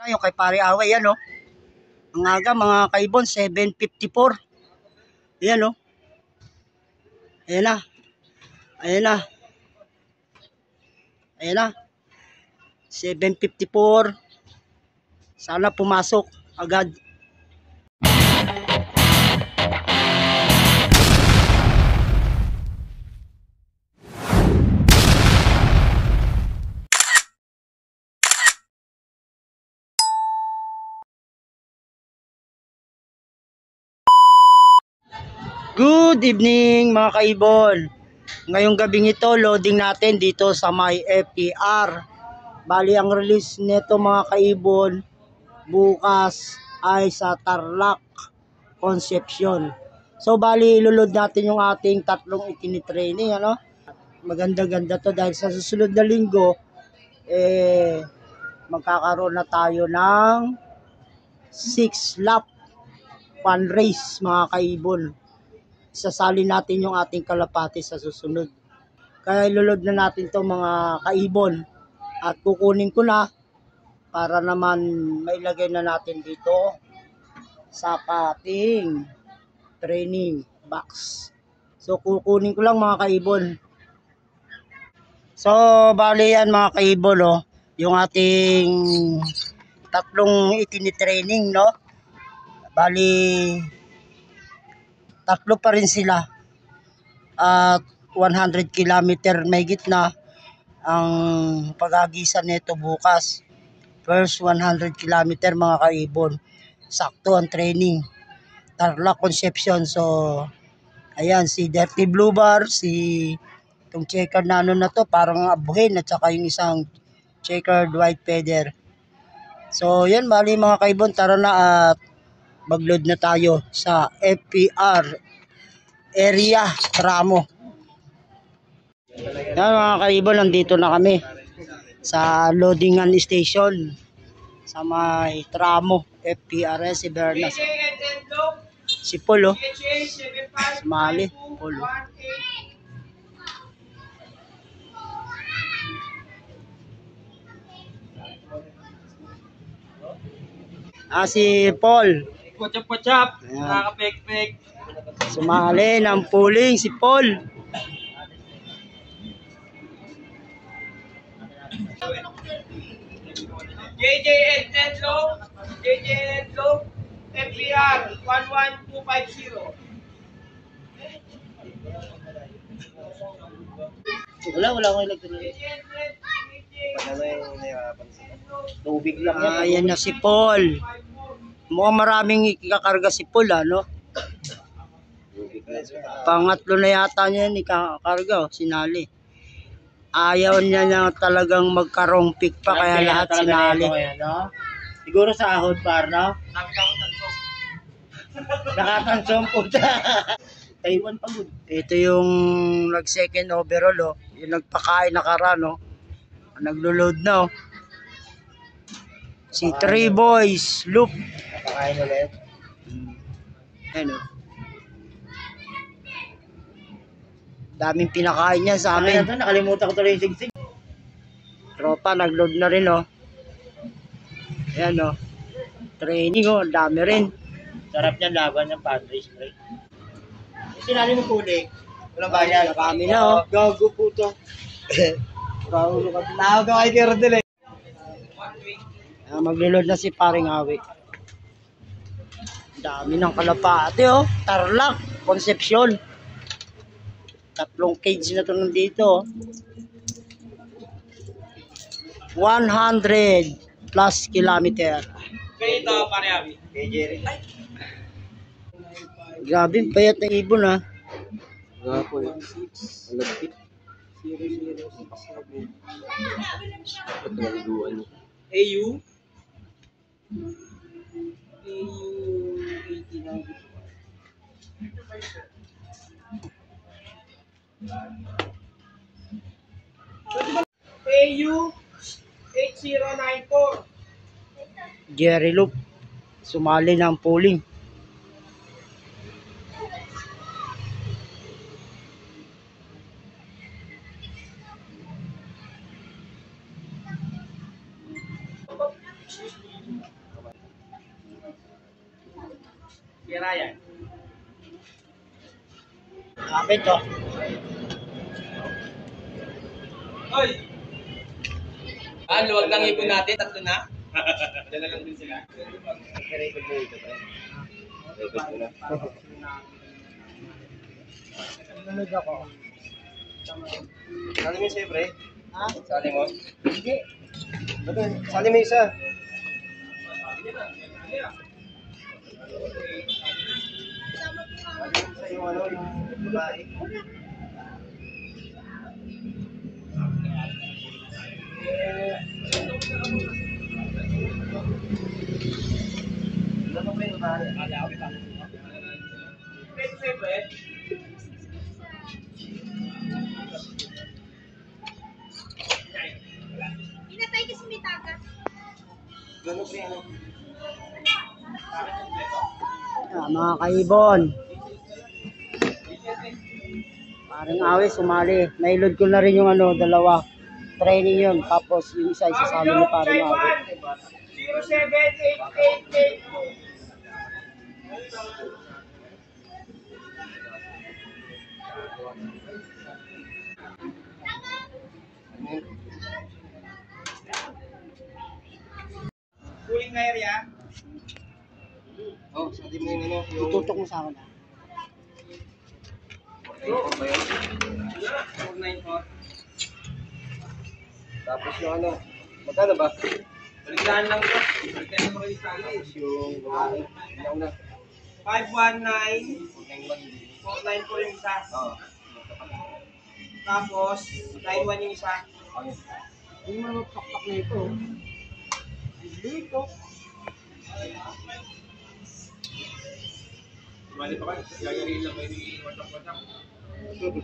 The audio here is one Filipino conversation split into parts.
Yung kay Pare Away, yan o. Ang aga mga kaibon, 7:54. Yan o. Ayan na. Ayan na. Ayan na. 7:54. Sana pumasok agad. Good evening mga kaibon. Ngayong gabing ito, loading natin dito sa may FPR. Bali ang release nito mga kaibon bukas ay sa Tarlac, Concepcion. So bali ilulod natin yung ating tatlong itinitraining, ano? Maganda-ganda to dahil sa susunod na linggo magkakaroon na tayo ng 6 lap fun race mga kaibon. Sasali natin yung ating kalapati sa susunod. Kaya ilulod na natin to mga kaibon at kukunin ko na para naman mailagay na natin dito sa ating training box. So kukunin ko lang mga kaibon. So bali yan mga kaibon, oh, yung ating tatlong itinitraining, no? Bali tatlo pa rin sila at 100 kilometer may gitna ang pag-agisan nito bukas. First 100 kilometer mga kaibon, sakto ang training, Tarlac, Concepcion. So ayan, si Dirty Blue Bar, si itong checkered na ano na to, parang abuhin, at saka yung isang checkered white feather. So yan, bali mga kaibon, tara na at mag-load na tayo sa FPR area Tramo. Yan mga kaibon, nandito na kami sa loadingan station sa may Tramo FPRS. Si Bernas, si Polo, Mali Polo. Si Paul. Puchap, nakakapek-pek. Sumali ng pooling si Paul. JJ Edlo, FPR 11250. Wala akong electronic. Tubig lang yan. Ayan na si Paul. Mukhang maraming ikakarga si Paul, ano? Pangatlo na yata niya yan ikakarga, oh, sinali. Ayaw niya talagang magkarong pick pa, kaya lahat sinali. No? Siguro sa ahod par, no? Nakatansong po. Taiwan pagod. Ito yung nag-second overall, oh. Yung nagpakain na kara, no? Naglo-load na, oh. Si Three Boys Loop. Pakain ulit. Ano? Daming pinakain niya sa amin. Ano, nakalimutan ko tuloy yung sigsig. Tropa, nag-load na rin, oh. Ayan, oh. Training, oh. Ang dami rin. Sarap niyan, laban ng pantry spray. Sinali mo puli. Walang bayan. Kami na, oh. Gago puto. Tawag ka kay Kerdel eh. Maglo-load na si Paring Awi. Dami ng kalapate, oh. Tarlac, Concepcion. Tatlong cage na ito nandito, oh. 100 plus kilometer. Ito, pare Abi. JJ. Grabe, payat na ibon, ha. Gapo eh. Alagpit. AU? AU 8094. Jerry Loop. Sumali ng pooling. Si Ryan. Kapit to. Oy! Luwag lang ipon natin, tatlo na. Dala lang din sila. Record mo ito. Record mo na. Nanood ako. Sali mo siya, pre. Ha? Sali mo. Hindi. Sali mo isa. Sa yung ano, yung babae. Ano ba yung babae? Pinatay kasi may taga. Gano'n pa yan. Mga kaibon. Parang awi, sumali. Nailod ko na rin yung ano, dalawa. Training yun. Tapos yung isa isasali ni parang awi. 0788882. Cooling na area. Oh, sabi mo yung ano, yung... Itutok mo sa akin. 494. Tapos yung ano, magkano ba? Balikan lang ito. Balikan lang mga listahan. Yung babae. Ilang na? 519. 494 yung isa. Oo. Tapos, 91 yung isa. Yung mga pakpak na ito. Dito. Mali pa kayo, gagarin lang kayo ni watak-watak. Dito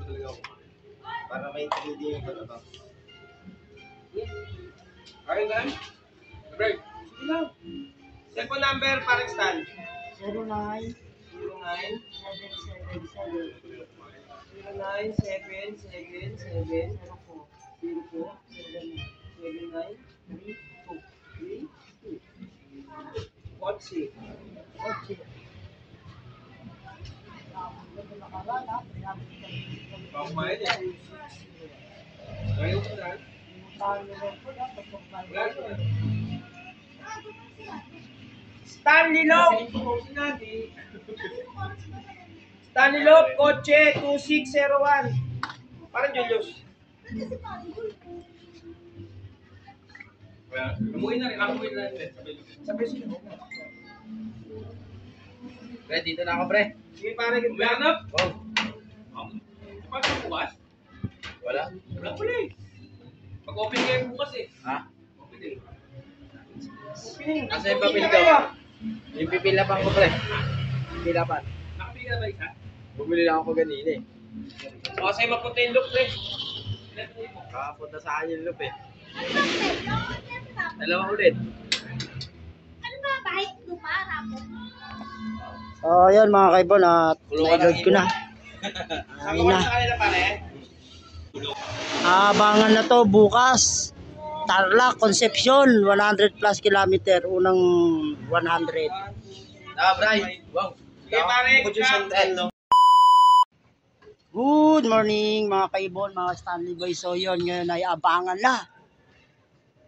talaga ako. Para may 3D yung ano ba? Akin na? Break. Sige lang. Cellphone number, parang Stan. 09 09 097777 Kotse. Pangmayad eh. Ngayon ko na. Stanley Lop! Stanley Lop, kotse 2601. Parang Julius. Umuwi na rin, umuwi na rin. Sabi sila. Pre, dito na ako, pre. Sige, pare, ganap. Wow. Paano bukas? Wala. Wala pala eh. Pag-open kayo bukas eh. Ha? Open eh. Opening. Nasa yung papel ko? Yung pipilapan ko, pre. Pipilapan. Nakapila ba isa? Bumili lang ako kanina eh. O, kasi mapunta yung look, pre. Kakapunta sa akin yung loop eh. Ano ba sa'yo? Dalawa ulit. Ano ba? Bahay lupa, rapon. So, ayun mga kaibon, at nailod ko na. Sabi Ayun ko na. sa kanila, pare. Abangan na to bukas. Tarlac, Concepcion, 100 plus kilometer. Unang 100. Bray. Wow. Sige, pare. Cut. Good morning mga kaibon, mga Stanley Boy. So yun, ngayon ay abangan na.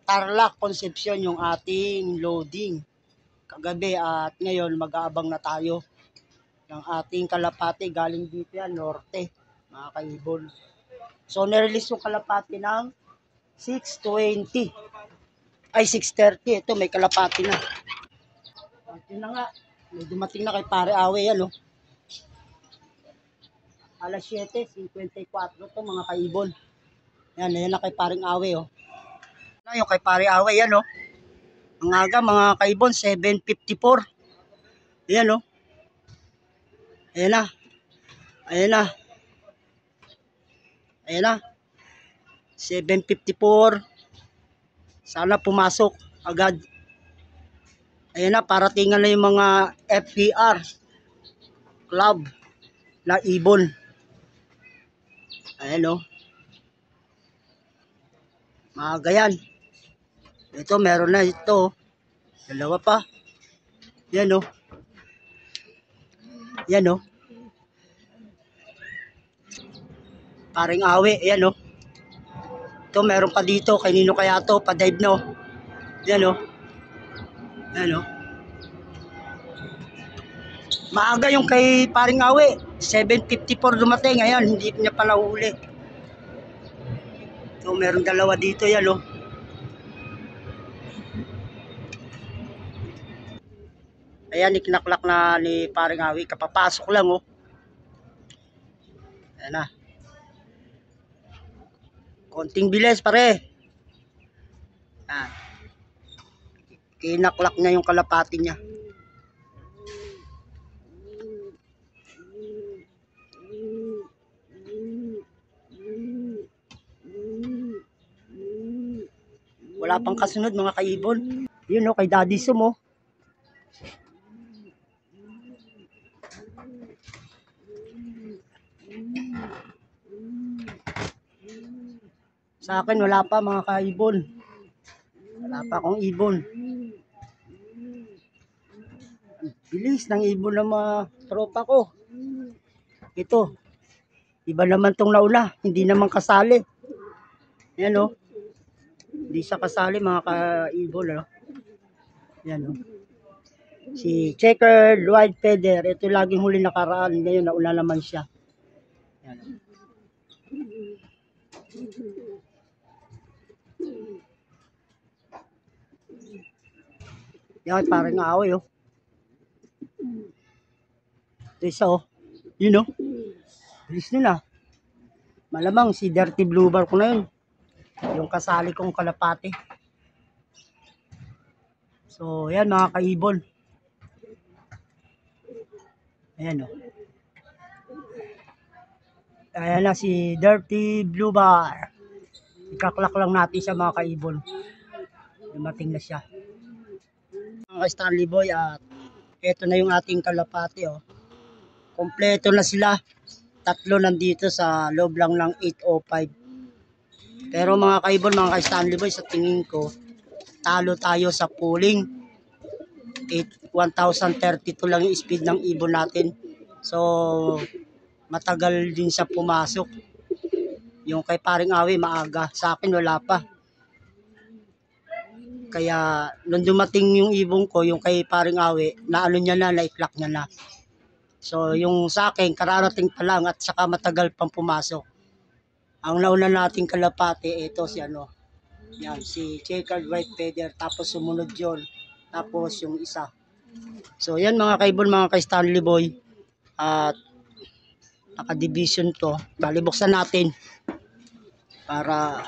Tarlac, Concepcion yung ating loading. Kagabi at ngayon mag-aabang na tayo ng ating kalapati galing dito yan, norte, mga kaibon. So nirelease yung kalapati ng 6:20. Ay, 6:30. Ito, may kalapati na. At yun na nga, may dumating na kay Pare Awe yan, oh. Alas 7:54 to mga kaibon. Yan, yan na kay Paring Awe, oh. Na yung kay Pare Awe, yan, oh. Ang aga, mga kaibon, 7:54. Yan, oh. Ayan na. Ayan na. Ayan na. 7:54. Sana pumasok agad. Ayan na, paratingan na yung mga FPR club na ibon. Ayan o. Maaga yan. Ito, meron na ito. Dalawa pa. Yan o. Yan o. Paring awi. Yan o. Ito, meron pa dito. Kanino kaya to? Pa-dive no. Yan o. Yan o. Maaga yung kay paring awi. 7:54 dumating. Ayan, hindi niya pala huli. So, meron dalawa dito. Yan o. Ayan, ikinaklak na ni paring awi. Kapapasok lang o. Ayan na. Konting bilis pare. Ayan. Kinaklak niya yung kalapati niya. Wala pang kasunod mga kaibon. Yun o, kay Daddy Sum o. Sa akin wala pa mga kaibon. Wala pa akong ibon. Bilis ng ibon ng mga tropa ko. Ito. Iba naman tong nauna. Hindi naman kasali. Yan o. Hindi siya kasali mga kaibon. Ano? Yan o. Si Checkered White Feather. Ito laging huli nakaraan. Ngayon nauna naman siya. Yan o. Yan, parang away, oh. Ito isa, oh. Yun, oh. Bilis nila. Malamang si Dirty Blue Bar ko na yun. Yung kasali kong kalapati. So, yan mga kaibon. Ayan, oh. Ayan na si Dirty Blue Bar. Ikaklak lang natin siya mga kaibon. Dumating na siya. Mga Stanley Boy at ito na yung ating kalapati oh. Kompleto na sila. Tatlo nandito sa loob lang ng 805. Pero mga kaibon, mga Stanley Boy, sa tingin ko talo tayo sa pooling. 1032 lang yung speed ng ibon natin. So matagal din siya pumasok. Yung kay paring awi maaga. Sa akin wala pa. Kaya nung dumating yung ibong ko, yung kay paring awi, naano niya na, naiklak niya na. So yung sa akin, kararating pa lang at saka matagal pang pumasok. Ang nauna nating kalapati, ito si ano, yan, si Checkered White Feather, tapos sumunod yun, tapos yung isa. So yan mga kaibon, mga kay Stanley Boy, at naka-division to. Bali, buksan natin para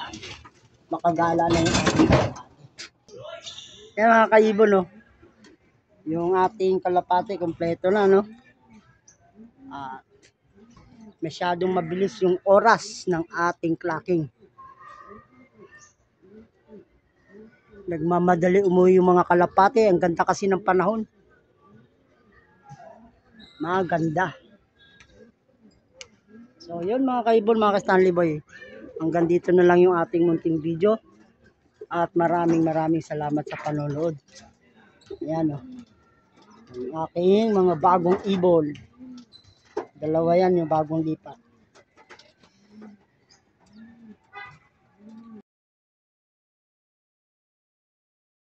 makagala na yung ating kalapati. Yan mga kaibon, no? Yung ating kalapati, kompleto na, no? Masyadong mabilis yung oras ng ating clocking. Nagmamadali umuwi yung mga kalapati. Ang ganda kasi ng panahon. Maganda. So, yun mga kaibon, mga Stanley Boy. Hanggang dito na lang yung ating munting video. At maraming salamat sa panonood. Ayan o. Ang aking mga bagong ibon. Dalawa yan yung bagong lipat.